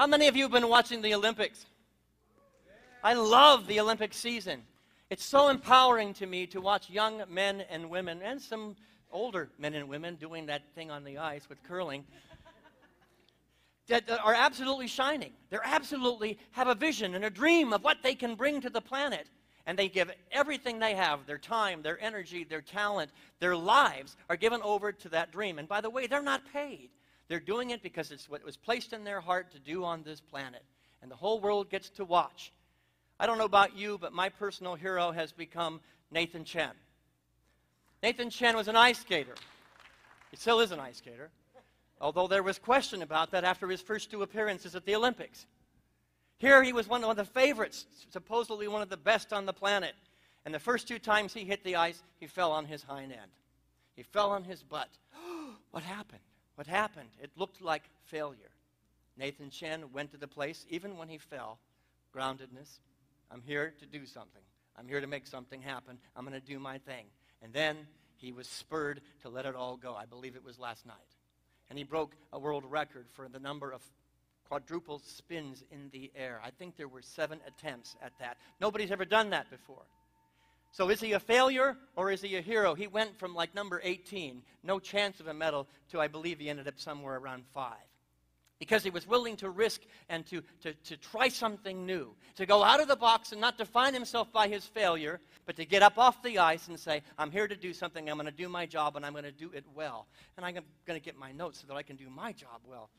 How many of you have been watching the Olympics? I love the Olympic season. It's so empowering to me to watch young men and women, and some older men and women doing that thing on the ice with curling, that are absolutely shining. They absolutely have a vision and a dream of what they can bring to the planet. And they give everything they have, their time, their energy, their talent, their lives are given over to that dream. And by the way, they're not paid. They're doing it because it's what was placed in their heart to do on this planet. And the whole world gets to watch. I don't know about you, but my personal hero has become Nathan Chen. Nathan Chen was an ice skater. He still is an ice skater, although there was question about that after his first 2 appearances at the Olympics. Here he was one of the favorites, supposedly one of the best on the planet. And the first 2 times he hit the ice, he fell on his hind end. He fell on his butt. What happened? What happened? It looked like failure. Nathan Chen went to the place, even when he fell, groundedness. I'm here to do something. I'm here to make something happen. I'm going to do my thing. And then he was spurred to let it all go. I believe it was last night. And he broke a world record for the number of quadruple spins in the air. I think there were 7 attempts at that. Nobody's ever done that before. So is he a failure or is he a hero? He went from like number 18, no chance of a medal, to I believe he ended up somewhere around 5. Because he was willing to risk and to try something new, to go out of the box and not define himself by his failure, but to get up off the ice and say, I'm here to do something, I'm going to do my job, and I'm going to do it well. And I'm going to get my notes so that I can do my job well.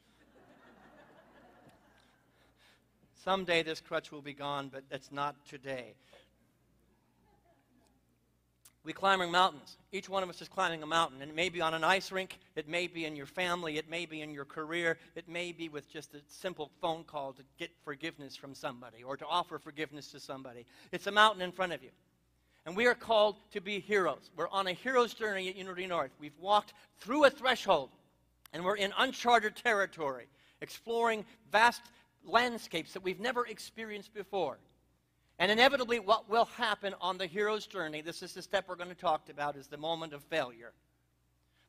Someday this crutch will be gone, but that's not today. We climb mountains. Each one of us is climbing a mountain. And it may be on an ice rink. It may be in your family. It may be in your career. It may be with just a simple phone call to get forgiveness from somebody or to offer forgiveness to somebody. It's a mountain in front of you. And we are called to be heroes. We're on a hero's journey at Unity North. We've walked through a threshold, and we're in uncharted territory, exploring vast landscapes that we've never experienced before. And inevitably, what will happen on the hero's journey, this is the step we're going to talk about, is the moment of failure.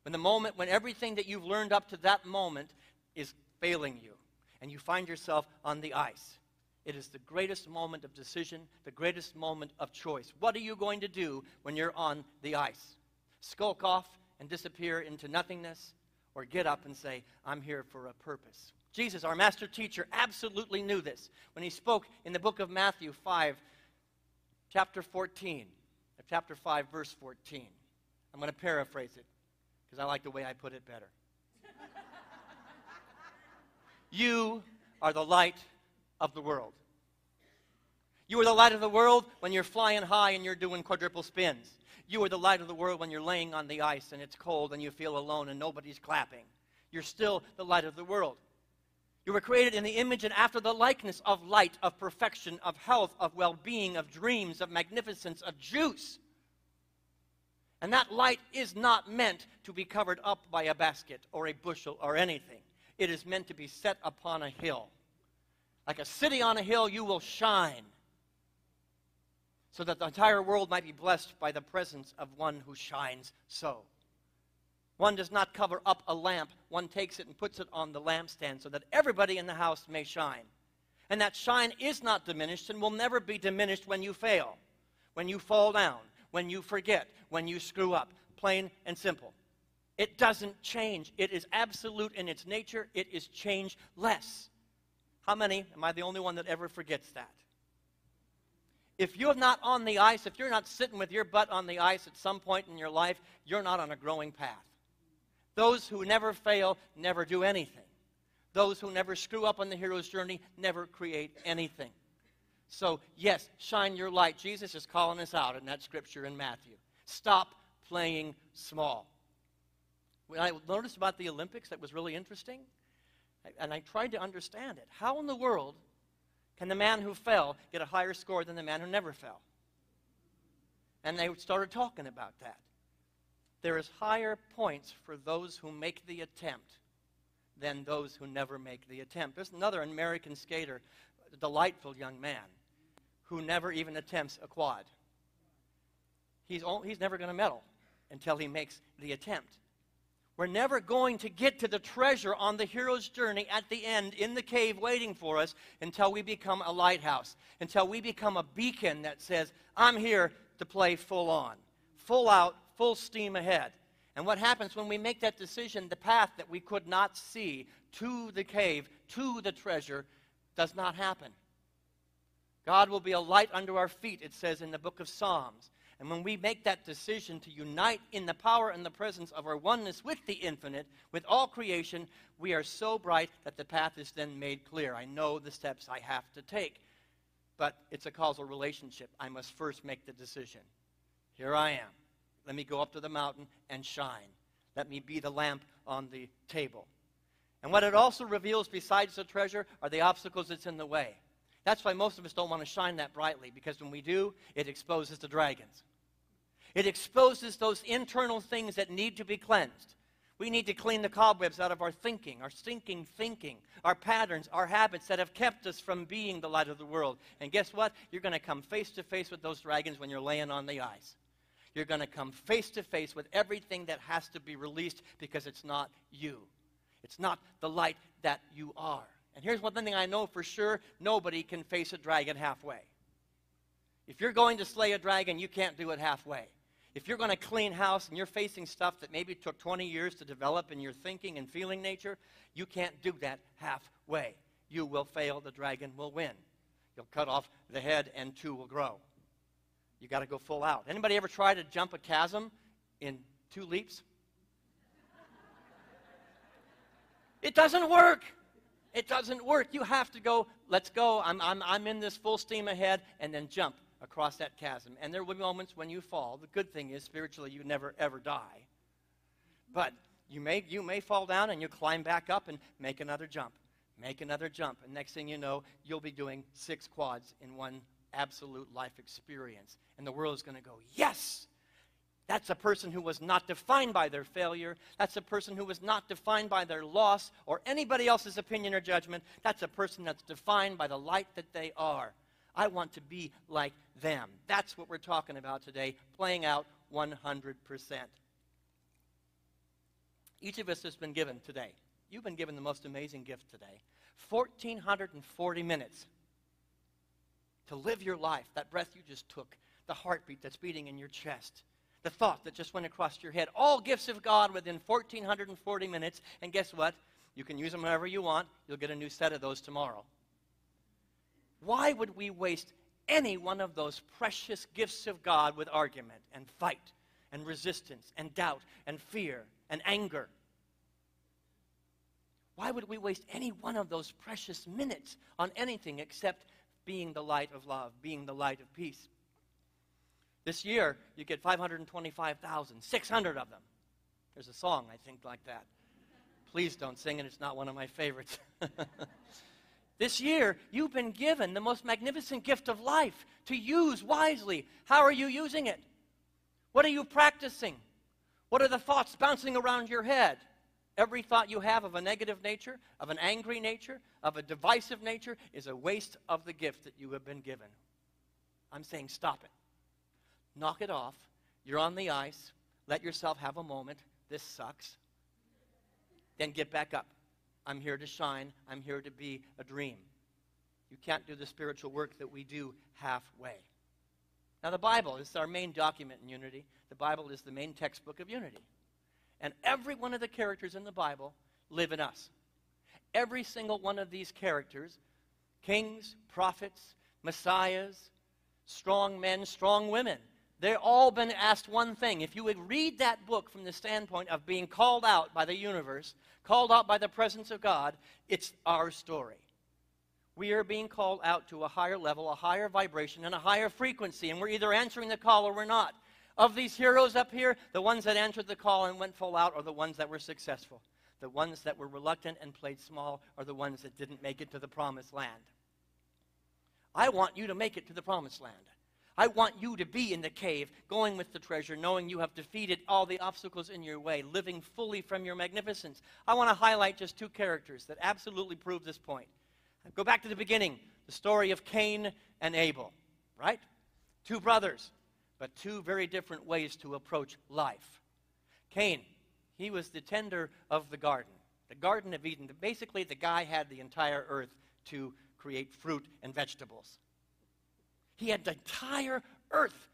When everything that you've learned up to that moment is failing you, and you find yourself on the ice. It is the greatest moment of decision, the greatest moment of choice. What are you going to do when you're on the ice? Skulk off and disappear into nothingness, or get up and say, I'm here for a purpose. Jesus, our master teacher, absolutely knew this when he spoke in the book of Matthew 5, chapter 14, chapter 5, verse 14. I'm going to paraphrase it because I like the way I put it better. You are the light of the world. You are the light of the world when you're flying high and you're doing quadruple spins. You are the light of the world when you're laying on the ice and it's cold and you feel alone and nobody's clapping. You're still the light of the world. You were created in the image and after the likeness of light, of perfection, of health, of well-being, of dreams, of magnificence, of juice. And that light is not meant to be covered up by a basket or a bushel or anything. It is meant to be set upon a hill. Like a city on a hill, you will shine, so that the entire world might be blessed by the presence of one who shines so. One does not cover up a lamp. One takes it and puts it on the lampstand so that everybody in the house may shine. And that shine is not diminished and will never be diminished when you fail, when you fall down, when you forget, when you screw up. Plain and simple. It doesn't change. It is absolute in its nature. It is changeless. How many, am I the only one that ever forgets that? If you're not on the ice, if you're not sitting with your butt on the ice at some point in your life, you're not on a growing path. Those who never fail never do anything. Those who never screw up on the hero's journey never create anything. So, yes, shine your light. Jesus is calling us out in that scripture in Matthew. Stop playing small. When I noticed about the Olympics, that was really interesting. And I tried to understand it. How in the world can the man who fell get a higher score than the man who never fell? And they started talking about that. There is higher points for those who make the attempt than those who never make the attempt. There's another American skater, a delightful young man, who never even attempts a quad. He's never going to medal until he makes the attempt. We're never going to get to the treasure on the hero's journey at the end in the cave waiting for us until we become a lighthouse, until we become a beacon that says, I'm here to play full on, full out, full steam ahead. And what happens when we make that decision, the path that we could not see to the cave, to the treasure, does not happen. God will be a light under our feet, it says in the book of Psalms. And when we make that decision to unite in the power and the presence of our oneness with the infinite, with all creation, we are so bright that the path is then made clear. I know the steps I have to take. But it's a causal relationship. I must first make the decision. Here I am. Let me go up to the mountain and shine. Let me be the lamp on the table. And what it also reveals besides the treasure are the obstacles that's in the way. That's why most of us don't want to shine that brightly, because when we do, it exposes the dragons. It exposes those internal things that need to be cleansed. We need to clean the cobwebs out of our thinking, our stinking thinking, our patterns, our habits that have kept us from being the light of the world. And guess what? You're going to come face to face with those dragons when you're laying on the ice. You're going to come face to face with everything that has to be released because it's not you. It's not the light that you are. And here's one thing I know for sure, nobody can face a dragon halfway. If you're going to slay a dragon, you can't do it halfway. If you're going to clean house and you're facing stuff that maybe took 20 years to develop in your thinking and feeling nature, you can't do that halfway. You will fail, the dragon will win. You'll cut off the head and two will grow. You got to go full out. Anybody ever try to jump a chasm in 2 leaps? It doesn't work. It doesn't work. You have to go, let's go, I'm in this full steam ahead, and then jump across that chasm. And there will be moments when you fall. The good thing is, spiritually, you never, ever die. But you may fall down, and you climb back up and make another jump. Make another jump. And next thing you know, you'll be doing 6 quads in one absolute life experience. And the world is going to go, yes! That's a person who was not defined by their failure. That's a person who was not defined by their loss or anybody else's opinion or judgment. That's a person that's defined by the light that they are. I want to be like them. That's what we're talking about today, playing out 100%. Each of us has been given today. You've been given the most amazing gift today. 1,440 minutes to live your life, that breath you just took, the heartbeat that's beating in your chest, the thought that just went across your head, all gifts of God within 1,440 minutes. And guess what? You can use them however you want. You'll get a new set of those tomorrow. Why would we waste any one of those precious gifts of God with argument and fight and resistance and doubt and fear and anger? Why would we waste any one of those precious minutes on anything except being the light of love, being the light of peace? This year, you get 525,600 of them. There's a song, I think, like that. Please don't sing it. It's not one of my favorites. This year, you've been given the most magnificent gift of life to use wisely. How are you using it? What are you practicing? What are the thoughts bouncing around your head? Every thought you have of a negative nature, of an angry nature, of a divisive nature, is a waste of the gift that you have been given. I'm saying stop it. Knock it off. You're on the ice. Let yourself have a moment. This sucks. Then get back up. I'm here to shine. I'm here to be a dream. You can't do the spiritual work that we do halfway. Now, the Bible is our main document in unity. The Bible is the main textbook of unity. And every one of the characters in the Bible live in us. Every single one of these characters, kings, prophets, messiahs, strong men, strong women, they've all been asked one thing. If you would read that book from the standpoint of being called out by the universe, called out by the presence of God, it's our story. We are being called out to a higher level, a higher vibration, and a higher frequency, and we're either answering the call or we're not. Of these heroes up here, the ones that answered the call and went full out are the ones that were successful. The ones that were reluctant and played small are the ones that didn't make it to the promised land. I want you to make it to the promised land. I want you to be in the cave, going with the treasure, knowing you have defeated all the obstacles in your way, living fully from your magnificence. I want to highlight just 2 characters that absolutely prove this point. Go back to the beginning, the story of Cain and Abel, right? 2 brothers, but 2 very different ways to approach life. Cain, He was the tender of the Garden of Eden. Basically, the guy had the entire earth to create fruit and vegetables. He had the entire earth.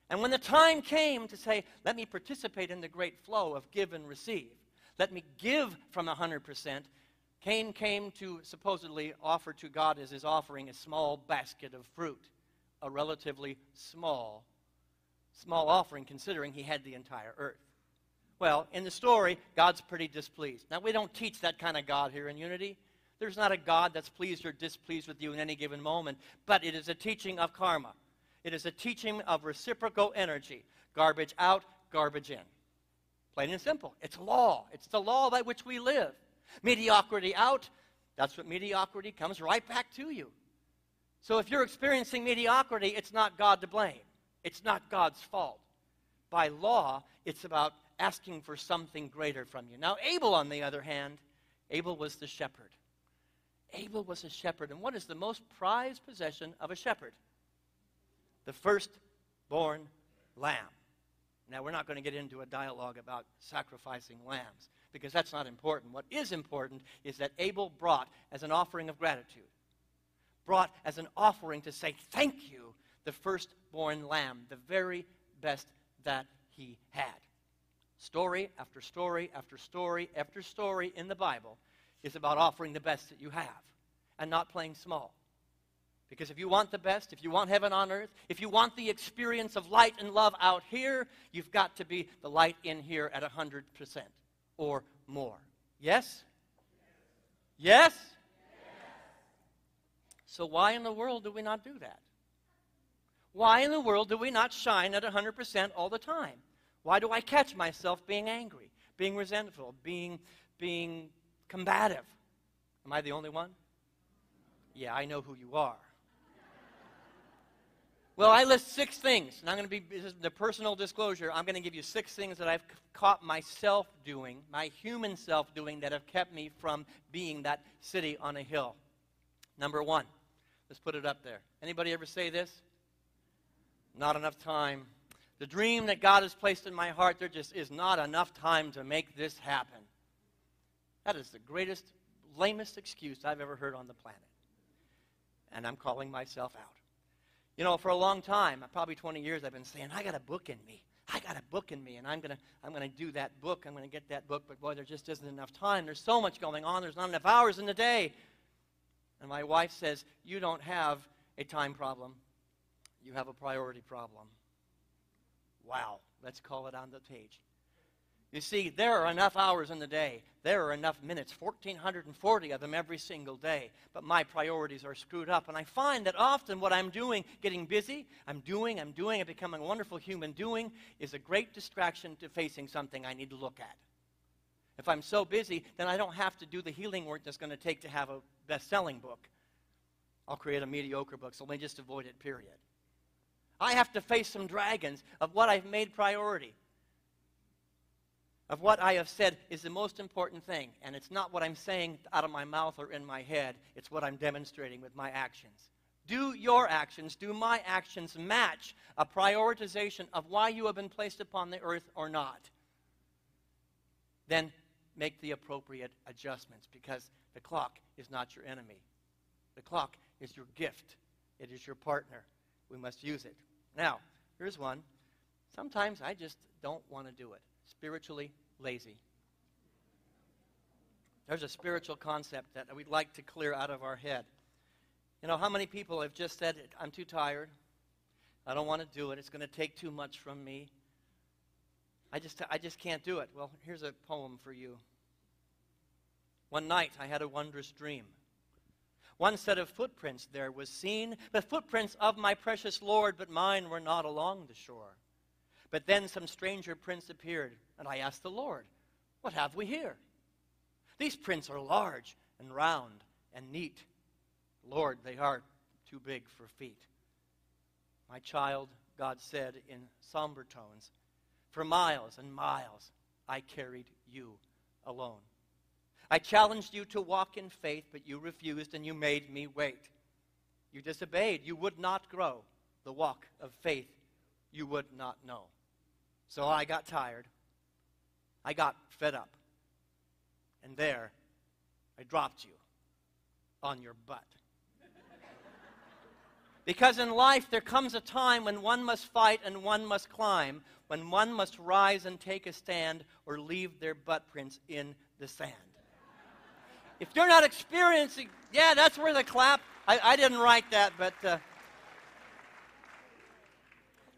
And when the time came to say, let me participate in the great flow of give and receive, let me give from 100%, Cain came to supposedly offer to God as his offering a small basket of fruit, a relatively small offering considering he had the entire earth. Well, in the story, God's pretty displeased. Now, we don't teach that kind of God here in Unity. There's not a God that's pleased or displeased with you in any given moment, but it is a teaching of karma. It is a teaching of reciprocal energy. Garbage out, garbage in. Plain and simple. It's law. It's the law by which we live. Mediocrity out, that's what mediocrity comes right back to you. So if you're experiencing mediocrity, it's not God to blame. It's not God's fault. By law, it's about asking for something greater from you. Now, Abel, on the other hand, Abel was the shepherd. Abel was a shepherd. And what is the most prized possession of a shepherd? The firstborn lamb. Now, we're not going to get into a dialogue about sacrificing lambs, because that's not important. What is important is that Abel brought as an offering of gratitude, brought as an offering to say thank you, the firstborn lamb, the very best that he had. Story after story after story after story in the Bible is about offering the best that you have and not playing small. Because if you want the best, if you want heaven on earth, if you want the experience of light and love out here, you've got to be the light in here at 100% or more. Yes? Yes? So why in the world do we not do that? Why in the world do we not shine at 100% all the time? Why do I catch myself being angry, being resentful, being combative? Am I the only one? Yeah, I know who you are. Well, I list 6 things, and this is the personal disclosure. I'm going to give you 6 things that I've caught myself doing, my human self doing, that have kept me from being that city on a hill. Number 1, let's put it up there. Anybody ever say this? Not enough time. The dream that God has placed in my heart, there just is not enough time to make this happen. That is the greatest, lamest excuse I've ever heard on the planet. And I'm calling myself out. You know, for a long time, probably 20 years, I've been saying, I got a book in me. I got a book in me, and I'm gonna do that book. I'm gonna get that book, but boy, there just isn't enough time. There's so much going on. There's not enough hours in the day. And my wife says, you don't have a time problem. You have a priority problem. Wow, let's call it on the page. You see, there are enough hours in the day. There are enough minutes, 1,440 of them every single day. But my priorities are screwed up. And I find that often what I'm doing, getting busy, I'm doing, and becoming a wonderful human doing, is a great distraction to facing something I need to look at. If I'm so busy, then I don't have to do the healing work that's going to take to have a best-selling book. I'll create a mediocre book, so let me just avoid it, period. I have to face some dragons of what I've made priority, of what I have said is the most important thing. And it's not what I'm saying out of my mouth or in my head. It's what I'm demonstrating with my actions. Do your actions, do my actions match a prioritization of why you have been placed upon the earth or not? Then make the appropriate adjustments, because the clock is not your enemy. The clock is your gift. It is your partner. We must use it. Now, here's one. Sometimes I just don't want to do it. Spiritually lazy. There's a spiritual concept that we'd like to clear out of our head. You know, how many people have just said, I'm too tired. I don't want to do it. It's going to take too much from me. I just can't do it. Well, here's a poem for you. One night I had a wondrous dream. One set of footprints there was seen, the footprints of my precious Lord, but mine were not along the shore. But then some stranger prints appeared, and I asked the Lord, what have we here? These prints are large and round and neat. Lord, they are too big for feet. My child, God said in somber tones, for miles and miles I carried you alone. I challenged you to walk in faith, but you refused and you made me wait. You disobeyed. You would not grow the walk of faith you would not know. So I got tired. I got fed up. And there, I dropped you on your butt. Because in life, there comes a time when one must fight and one must climb, when one must rise and take a stand or leave their butt prints in the sand. If you're not experiencing, yeah, that's where the clap, I didn't write that, but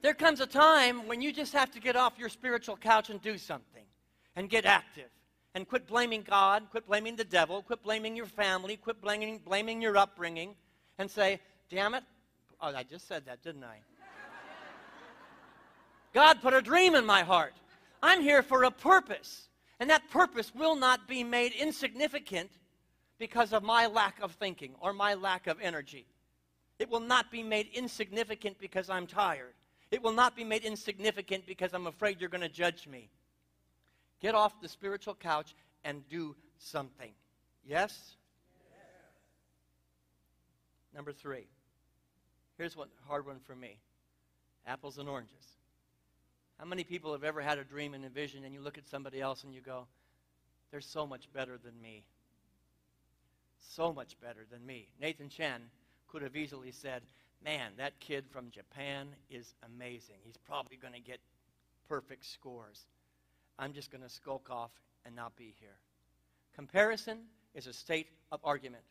there comes a time when you just have to get off your spiritual couch and do something and get active and quit blaming God, quit blaming the devil, quit blaming your family, quit blaming your upbringing, and say, damn it. Oh, I just said that, didn't I? God put a dream in my heart. I'm here for a purpose. And that purpose will not be made insignificant because of my lack of thinking or my lack of energy. It will not be made insignificant because I'm tired. It will not be made insignificant because I'm afraid you're going to judge me. Get off the spiritual couch and do something. Yes? Number 3. Here's a hard one for me. Apples and oranges. How many people have ever had a dream and a vision and you look at somebody else and you go, they're so much better than me. So much better than me. Nathan Chen could have easily said, man, that kid from Japan is amazing. He's probably going to get perfect scores. I'm just going to skulk off and not be here. Comparison is a state of argument.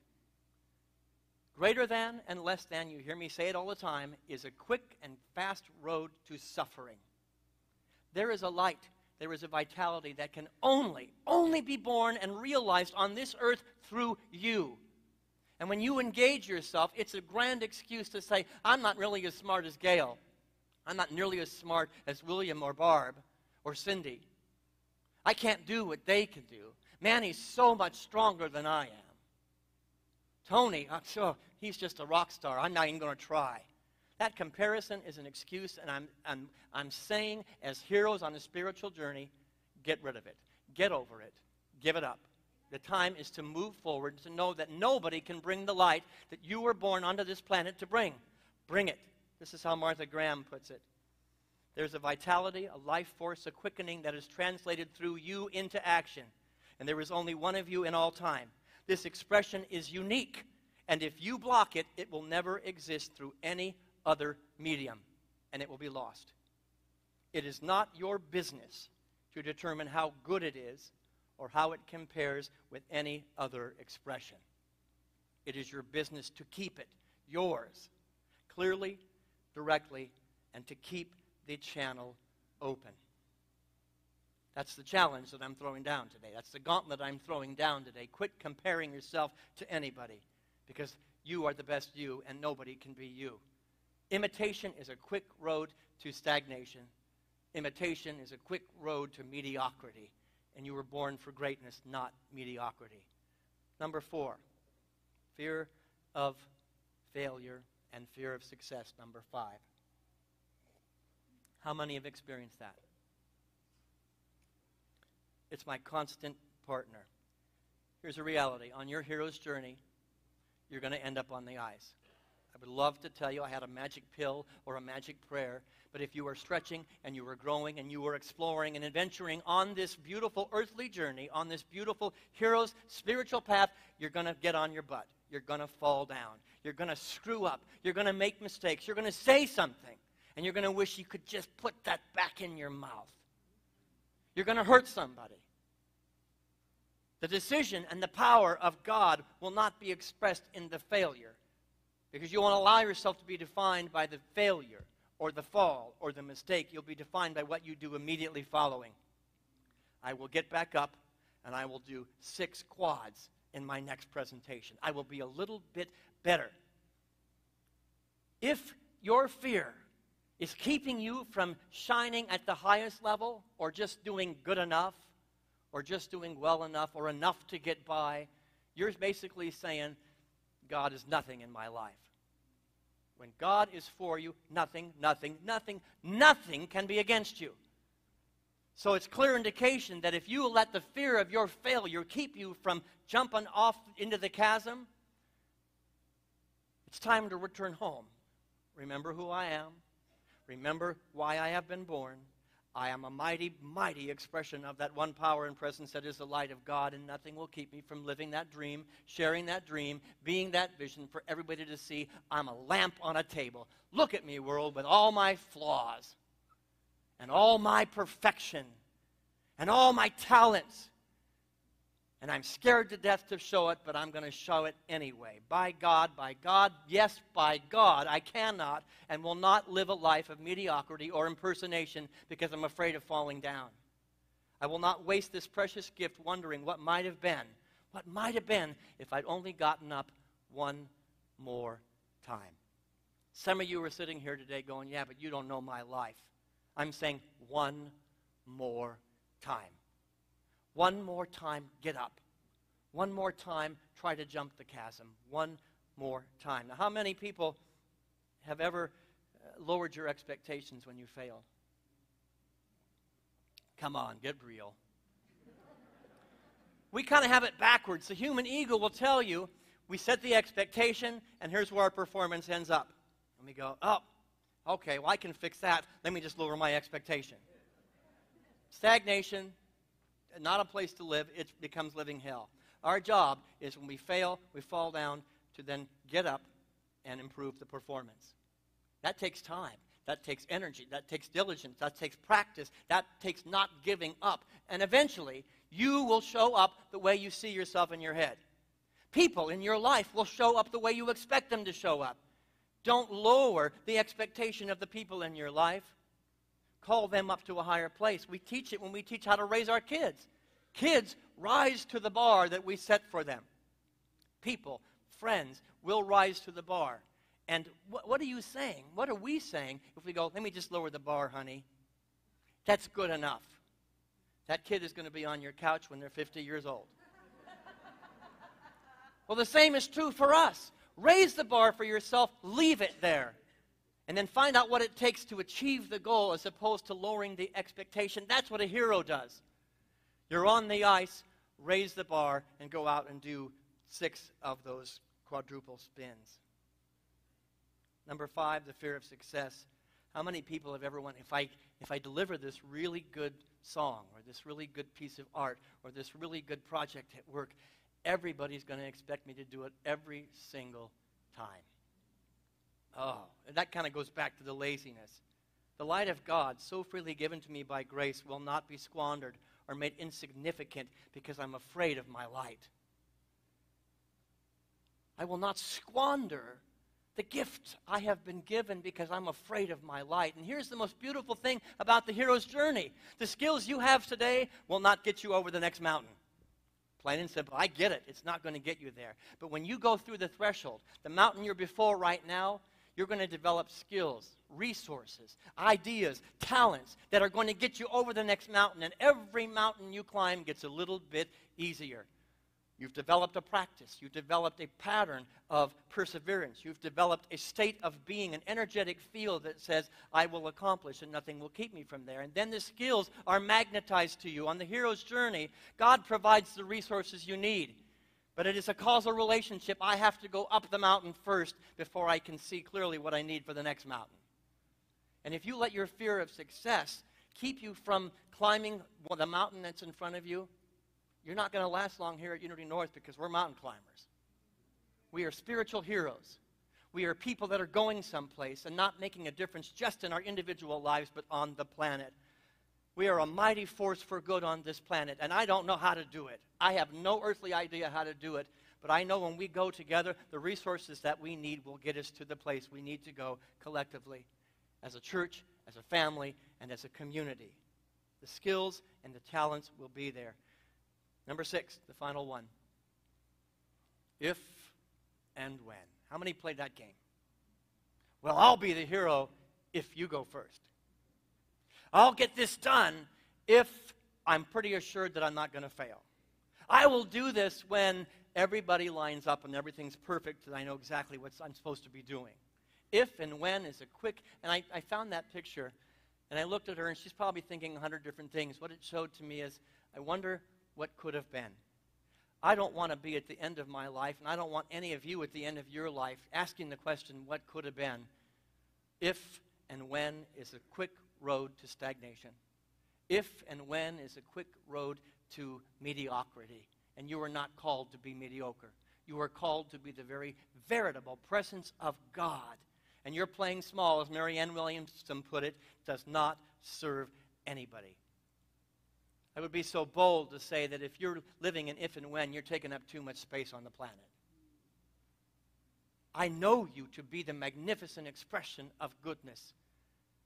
Greater than and less than, you hear me say it all the time, is a quick and fast road to suffering. There is a light, there is a vitality that can only be born and realized on this earth through you. And when you engage yourself, it's a grand excuse to say, I'm not really as smart as Gail. I'm not nearly as smart as William or Barb or Cindy. I can't do what they can do. Manny's so much stronger than I am. Tony, I'm sure he's just a rock star. I'm not even going to try. That comparison is an excuse, and I'm saying, as heroes on a spiritual journey, get rid of it. Get over it. Give it up. The time is to move forward, to know that nobody can bring the light that you were born onto this planet to bring. Bring it. This is how Martha Graham puts it. There's a vitality, a life force, a quickening that is translated through you into action. And there is only one of you in all time. This expression is unique, and if you block it, it will never exist through any other medium, and it will be lost. It is not your business to determine how good it is or how it compares with any other expression. It is your business to keep it, yours, clearly, directly, and to keep the channel open. That's the challenge that I'm throwing down today. That's the gauntlet I'm throwing down today. Quit comparing yourself to anybody, because you are the best you and nobody can be you. Imitation is a quick road to stagnation. Imitation is a quick road to mediocrity. And you were born for greatness, not mediocrity. Number 4, fear of failure and fear of success. Number 5. How many have experienced that? It's my constant partner. Here's a reality. On your hero's journey, you're going to end up on the ice. I would love to tell you I had a magic pill or a magic prayer, but if you are stretching and you are growing and you are exploring and adventuring on this beautiful earthly journey, on this beautiful hero's spiritual path, you're going to get on your butt. You're going to fall down. You're going to screw up. You're going to make mistakes. You're going to say something, and you're going to wish you could just put that back in your mouth. You're going to hurt somebody. The decision and the power of God will not be expressed in the failure, because you won't allow yourself to be defined by the failure or the fall or the mistake. You'll be defined by what you do immediately following. I will get back up and I will do 6 quads in my next presentation. I will be a little bit better. If your fear is keeping you from shining at the highest level, or just doing good enough, or just doing well enough, or enough to get by, you're basically saying, God is nothing in my life. When God is for you, nothing can be against you. So it's clear indication that if you let the fear of your failure keep you from jumping off into the chasm, it's time to return home. Remember who I am. Remember why I have been born. I am a mighty, mighty expression of that one power and presence that is the light of God, and nothing will keep me from living that dream, sharing that dream, being that vision for everybody to see. I'm a lamp on a table. Look at me, world, with all my flaws and all my perfection and all my talents. And I'm scared to death to show it, but I'm going to show it anyway. By God, yes, by God, I cannot and will not live a life of mediocrity or impersonation because I'm afraid of falling down. I will not waste this precious gift wondering what might have been if I'd only gotten up one more time. Some of you are sitting here today going, yeah, but you don't know my life. I'm saying one more time. One more time, get up. One more time, try to jump the chasm. One more time. Now, how many people have ever lowered your expectations when you failed? Come on, get real. We kind of have it backwards. The human ego will tell you, we set the expectation, and here's where our performance ends up. And we go, oh, okay, well, I can fix that. Let me just lower my expectation. Stagnation. Not a place to live, it becomes living hell. Our job is when we fail, we fall down, to then get up and improve the performance. That takes time. That takes energy. That takes diligence. That takes practice. That takes not giving up. And eventually, you will show up the way you see yourself in your head. People in your life will show up the way you expect them to show up. Don't lower the expectation of the people in your life. Call them up to a higher place. We teach it when we teach how to raise our kids. Kids rise to the bar that we set for them. People, friends, will rise to the bar. And what are you saying? What are we saying if we go, let me just lower the bar, honey? That's good enough. That kid is going to be on your couch when they're 50 years old. Well, the same is true for us. Raise the bar for yourself. Leave it there. And then find out what it takes to achieve the goal as opposed to lowering the expectation. That's what a hero does. You're on the ice, raise the bar, and go out and do 6 of those quadruple spins. Number 5, the fear of success. How many people have ever wondered, if I deliver this really good song or this really good piece of art or this really good project at work, everybody's going to expect me to do it every single time. Oh, and that kind of goes back to the laziness. The light of God, so freely given to me by grace, will not be squandered or made insignificant because I'm afraid of my light. I will not squander the gift I have been given because I'm afraid of my light. And here's the most beautiful thing about the hero's journey. The skills you have today will not get you over the next mountain. Plain and simple. I get it. It's not going to get you there. But when you go through the threshold, the mountain you're before right now, you're going to develop skills, resources, ideas, talents that are going to get you over the next mountain. And every mountain you climb gets a little bit easier. You've developed a practice. You've developed a pattern of perseverance. You've developed a state of being, an energetic field that says, I will accomplish and nothing will keep me from there. And then the skills are magnetized to you. On the hero's journey, God provides the resources you need. But it is a causal relationship. I have to go up the mountain first before I can see clearly what I need for the next mountain. And if you let your fear of success keep you from climbing the mountain that's in front of you, you're not going to last long here at Unity North because we're mountain climbers. We are spiritual heroes. We are people that are going someplace and not making a difference just in our individual lives, but on the planet. We are a mighty force for good on this planet, and I don't know how to do it. I have no earthly idea how to do it, but I know when we go together, the resources that we need will get us to the place we need to go collectively, as a church, as a family, and as a community. The skills and the talents will be there. Number 6, the final one. If and when. How many played that game? Well, I'll be the hero if you go first. I'll get this done if I'm pretty assured that I'm not going to fail. I will do this when everybody lines up and everything's perfect and I know exactly what I'm supposed to be doing. If and when is a quick, and I found that picture and I looked at her and she's probably thinking 100 different things. What it showed to me is, I wonder what could have been. I don't want to be at the end of my life, and I don't want any of you at the end of your life asking the question, what could have been? If and when is a quick road to stagnation. If and when is a quick road to mediocrity. And you are not called to be mediocre. You are called to be the very veritable presence of God. And you're playing small, as Marianne Williamson put it, does not serve anybody. I would be so bold to say that if you're living in if and when, you're taking up too much space on the planet. I know you to be the magnificent expression of goodness.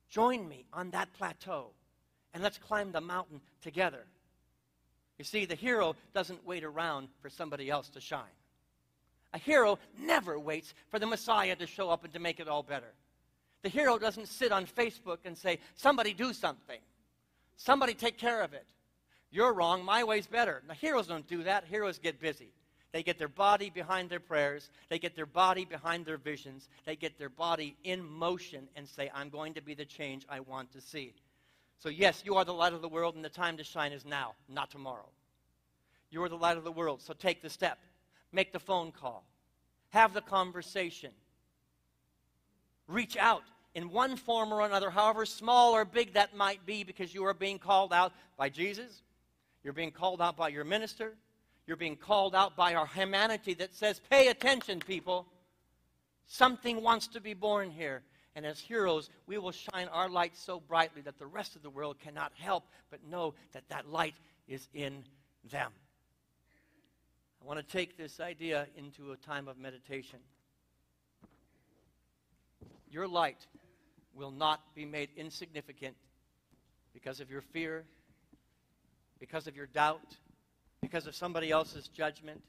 Join me on that plateau, and let's climb the mountain together. You see, the hero doesn't wait around for somebody else to shine. A hero never waits for the Messiah to show up and to make it all better. The hero doesn't sit on Facebook and say, somebody do something. Somebody take care of it. You're wrong, my way's better. Now, heroes don't do that. Heroes get busy. They get their body behind their prayers. They get their body behind their visions. They get their body in motion and say, I'm going to be the change I want to see. So yes, you are the light of the world, and the time to shine is now, not tomorrow. You are the light of the world, so take the step. Make the phone call. Have the conversation. Reach out in one form or another, however small or big that might be, because you are being called out by Jesus. You're being called out by your minister. You're being called out by our humanity that says, pay attention, people. Something wants to be born here. And as heroes, we will shine our light so brightly that the rest of the world cannot help but know that that light is in them. I want to take this idea into a time of meditation. Your light will not be made insignificant because of your fear, because of your doubt, because of somebody else's judgment,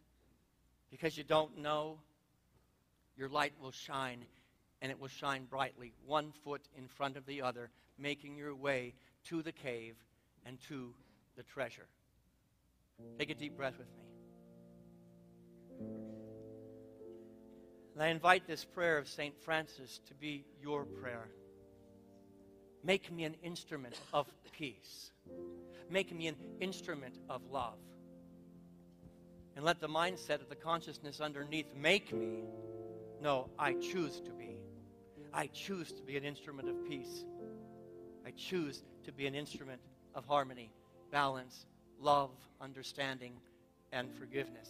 because you don't know. Your light will shine, and it will shine brightly, one foot in front of the other, making your way to the cave and to the treasure. Take a deep breath with me. And I invite this prayer of St. Francis to be your prayer. Make me an instrument of peace. Make me an instrument of love. And let the mindset of the consciousness underneath make me. No, I choose to be. I choose to be an instrument of peace. I choose to be an instrument of harmony, balance, love, understanding, and forgiveness.